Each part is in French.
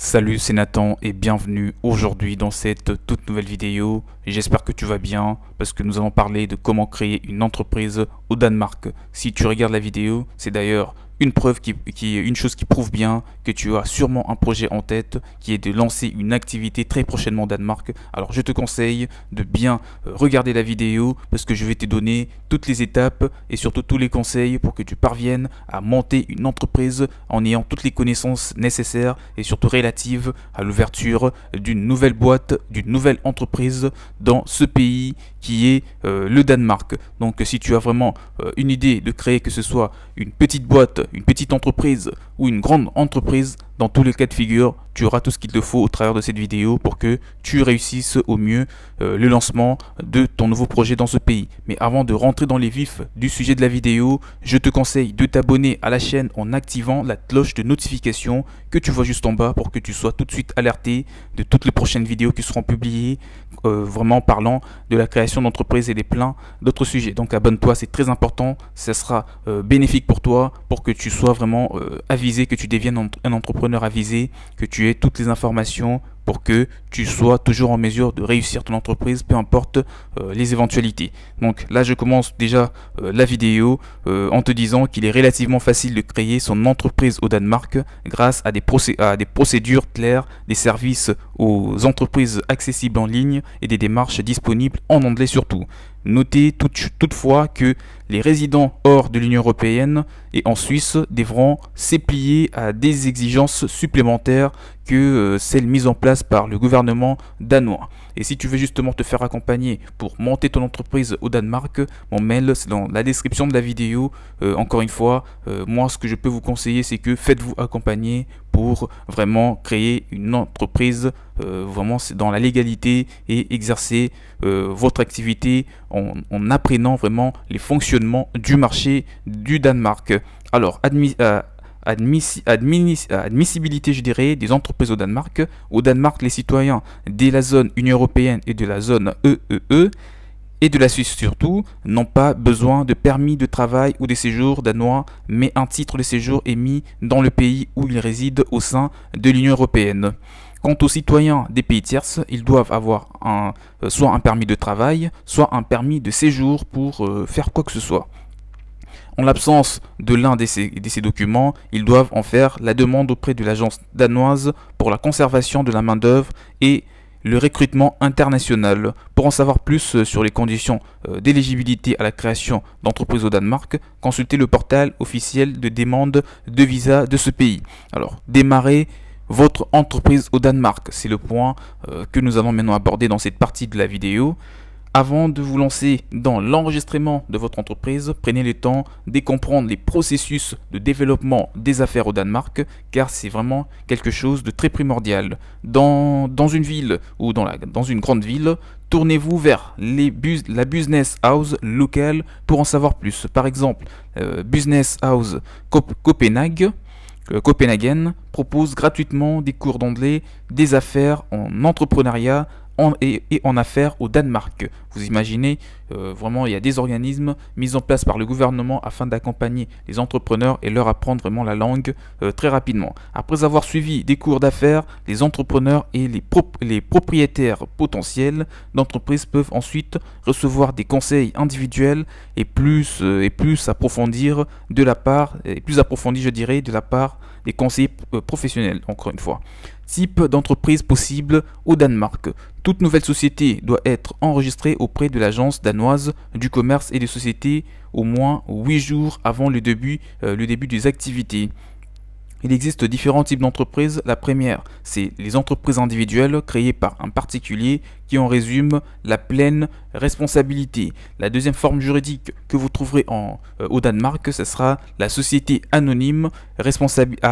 Salut, c'est Nathan et bienvenue aujourd'hui dans cette toute nouvelle vidéo. J'espère que tu vas bien parce que nous allons parler de comment créer une entreprise au Danemark. Si tu regardes la vidéo, c'est d'ailleurs une preuve une chose qui prouve bien que tu as sûrement un projet en tête qui est de lancer une activité très prochainement au Danemark. Alors je te conseille de bien regarder la vidéo parce que je vais te donner toutes les étapes et surtout tous les conseils pour que tu parviennes à monter une entreprise en ayant toutes les connaissances nécessaires et surtout relatives à l'ouverture d'une nouvelle boîte, d'une nouvelle entreprise dans ce pays qui est le Danemark. Donc si tu as vraiment une idée de créer que ce soit une petite boîte, une petite entreprise ou une grande entreprise, dans tous les cas de figure, tu auras tout ce qu'il te faut au travers de cette vidéo pour que tu réussisses au mieux le lancement de ton nouveau projet dans ce pays. Mais avant de rentrer dans les vifs du sujet de la vidéo, je te conseille de t'abonner à la chaîne en activant la cloche de notification que tu vois juste en bas pour que tu sois tout de suite alerté de toutes les prochaines vidéos qui seront publiées, vraiment parlant de la création d'entreprise et des plein d'autres sujets. Donc abonne-toi, c'est très important, ça sera bénéfique pour toi, pour que tu sois vraiment avisé, que tu deviennes un entrepreneur avisé, que tu aies toutes les informations pour que tu sois toujours en mesure de réussir ton entreprise, peu importe les éventualités. Donc là, je commence déjà la vidéo en te disant qu'il est relativement facile de créer son entreprise au Danemark grâce à des procédures claires, des services aux entreprises accessibles en ligne et des démarches disponibles en anglais surtout. Notez toutefois que les résidents hors de l'Union européenne et en Suisse devront s'plier à des exigences supplémentaires que celles mises en place par le gouvernement danois. Et si tu veux justement te faire accompagner pour monter ton entreprise au Danemark, mon mail c'est dans la description de la vidéo. Encore une fois, moi ce que je peux vous conseiller, c'est que faites-vous accompagner pour vraiment créer une entreprise vraiment dans la légalité et exercer votre activité en apprenant vraiment les fonctionnements du marché du Danemark. Alors, admissibilité, je dirais, des entreprises au Danemark. Au Danemark, les citoyens de la zone Union Européenne et de la zone EEE et de la Suisse surtout, n'ont pas besoin de permis de travail ou de séjour danois, mais un titre de séjour émis dans le pays où ils résident au sein de l'Union Européenne. Quant aux citoyens des pays tierces, ils doivent avoir soit un permis de travail, soit un permis de séjour pour faire quoi que ce soit. En l'absence de l'un de ces documents, ils doivent en faire la demande auprès de l'agence danoise pour la conservation de la main-d'œuvre et le recrutement international. Pour en savoir plus sur les conditions d'éligibilité à la création d'entreprises au Danemark, consultez le portail officiel de demande de visa de ce pays. Alors, démarrer votre entreprise au Danemark, c'est le point que nous allons maintenant aborder dans cette partie de la vidéo. Avant de vous lancer dans l'enregistrement de votre entreprise, prenez le temps de comprendre les processus de développement des affaires au Danemark, car c'est vraiment quelque chose de très primordial. Dans une ville ou dans une grande ville, tournez-vous vers la business house locale pour en savoir plus. Par exemple, Business House Copenhagen propose gratuitement des cours d'anglais, des affaires en entrepreneuriat et en affaires au Danemark. Vous imaginez, vraiment il y a des organismes mis en place par le gouvernement afin d'accompagner les entrepreneurs et leur apprendre vraiment la langue très rapidement. Après avoir suivi des cours d'affaires, les entrepreneurs et les propriétaires potentiels d'entreprises peuvent ensuite recevoir des conseils individuels et plus approfondis de la part des conseillers professionnels, encore une fois. Type d'entreprise possible au Danemark. Toute nouvelle société doit être enregistrée auprès de l'agence danoise du commerce et des sociétés au moins 8 jours avant le début des activités. Il existe différents types d'entreprises. La première, c'est les entreprises individuelles créées par un particulier qui en résume la pleine responsabilité. La deuxième forme juridique que vous trouverez au Danemark, ce sera la société anonyme à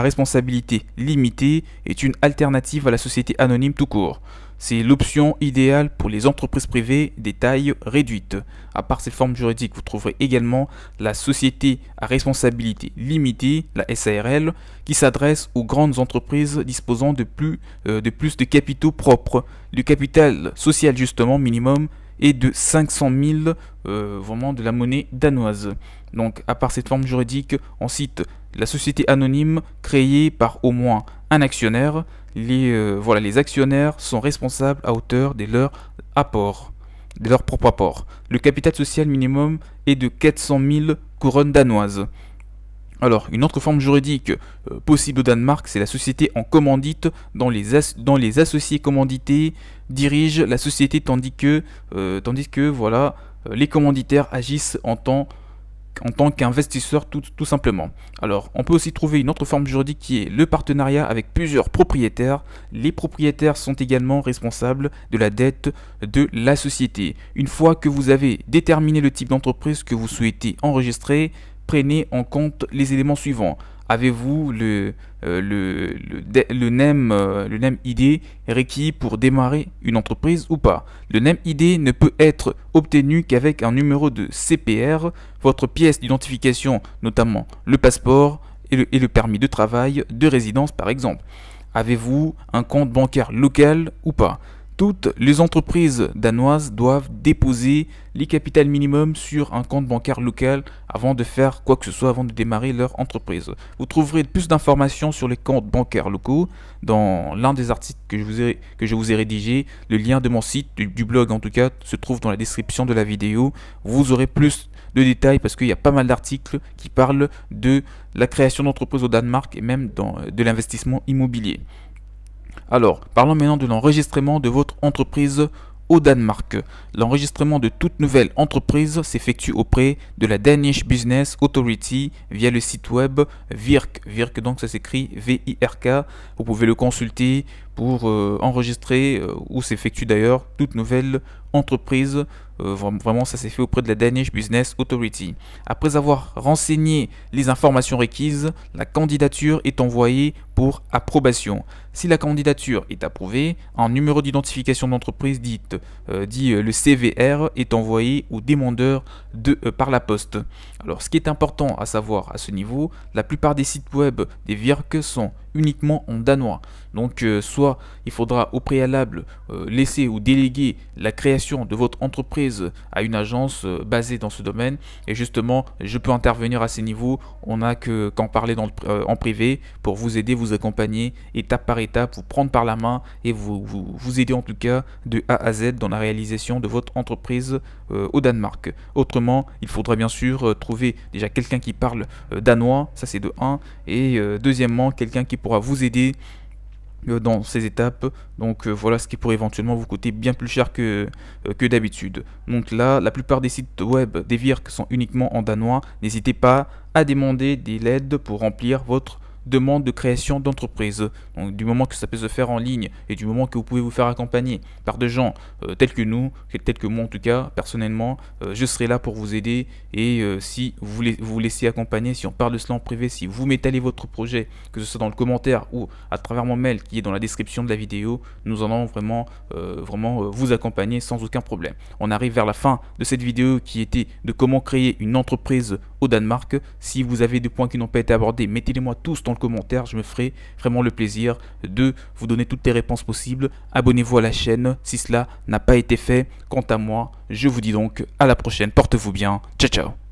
responsabilité limitée, est une alternative à la société anonyme tout court. C'est l'option idéale pour les entreprises privées des tailles réduites. À part cette forme juridique, vous trouverez également la société à responsabilité limitée, la SARL, qui s'adresse aux grandes entreprises disposant de plus de capitaux propres. Le capital social justement minimum est de 500 000 vraiment de la monnaie danoise. Donc à part cette forme juridique, on cite la société anonyme créée par au moins un actionnaire, voilà, les actionnaires sont responsables à hauteur de leur apport, de leur propre apport. Le capital social minimum est de 400 000 couronnes danoises. Alors, une autre forme juridique possible au Danemark, c'est la société en commandite, dont les associés commandités dirigent la société, tandis que voilà, les commanditaires agissent en tant qu'investisseurs tout simplement. Alors, on peut aussi trouver une autre forme juridique qui est le partenariat avec plusieurs propriétaires. Les propriétaires sont également responsables de la dette de la société. Une fois que vous avez déterminé le type d'entreprise que vous souhaitez enregistrer, prenez en compte les éléments suivants. Avez-vous le NEM ID requis pour démarrer une entreprise ou pas? Le NEM ID ne peut être obtenu qu'avec un numéro de CPR, votre pièce d'identification, notamment le passeport et le permis de travail de résidence par exemple. Avez-vous un compte bancaire local ou pas? Toutes les entreprises danoises doivent déposer les capitales minimum sur un compte bancaire local avant de faire quoi que ce soit, avant de démarrer leur entreprise. Vous trouverez plus d'informations sur les comptes bancaires locaux dans l'un des articles que je vous ai rédigé. Le lien de mon site, du blog en tout cas, se trouve dans la description de la vidéo. Vous aurez plus de détails parce qu'il y a pas mal d'articles qui parlent de la création d'entreprises au Danemark et même de l'investissement immobilier. Alors, parlons maintenant de l'enregistrement de votre entreprise au Danemark. L'enregistrement de toute nouvelle entreprise s'effectue auprès de la Danish Business Authority via le site web Virk. Virk, donc ça s'écrit V-I-R-K. Vous pouvez le consulter pour enregistrer où s'effectue d'ailleurs toute nouvelle entreprise. Vraiment, ça s'est fait auprès de la Danish Business Authority. Après avoir renseigné les informations requises, la candidature est envoyée pour approbation. Si la candidature est approuvée, un numéro d'identification d'entreprise dit le CVR est envoyé au demandeur par la poste. Alors, ce qui est important à savoir à ce niveau, la plupart des sites web des Virk sont uniquement en danois. Donc, soit il faudra au préalable laisser ou déléguer la création de votre entreprise à une agence basée dans ce domaine. Et justement, je peux intervenir à ces niveaux. On n'a qu'en parler en privé pour vous aider, vous accompagner étape par étape, vous prendre par la main et vous aider en tout cas de A à Z dans la réalisation de votre entreprise au Danemark. Autrement, il faudra bien sûr trouver déjà quelqu'un qui parle danois, ça c'est de 1, et deuxièmement, quelqu'un qui pourra vous aider dans ces étapes. Donc voilà ce qui pourrait éventuellement vous coûter bien plus cher que d'habitude. Donc là, la plupart des sites web des Virk sont uniquement en danois. N'hésitez pas à demander des LED pour remplir votre demande de création d'entreprise. Donc du moment que ça peut se faire en ligne et du moment que vous pouvez vous faire accompagner par des gens tels que nous, tels que moi en tout cas, personnellement, je serai là pour vous aider. Et si vous vous laissez accompagner, si on parle de cela en privé, si vous m'étalez votre projet, que ce soit dans le commentaire ou à travers mon mail qui est dans la description de la vidéo, nous allons vraiment vous accompagner sans aucun problème. On arrive vers la fin de cette vidéo qui était de comment créer une entreprise au Danemark. Si vous avez des points qui n'ont pas été abordés, mettez-les-moi tous dans le commentaire, je me ferai vraiment le plaisir de vous donner toutes les réponses possibles. Abonnez-vous à la chaîne si cela n'a pas été fait. Quant à moi, je vous dis donc à la prochaine, portez-vous bien, ciao ciao.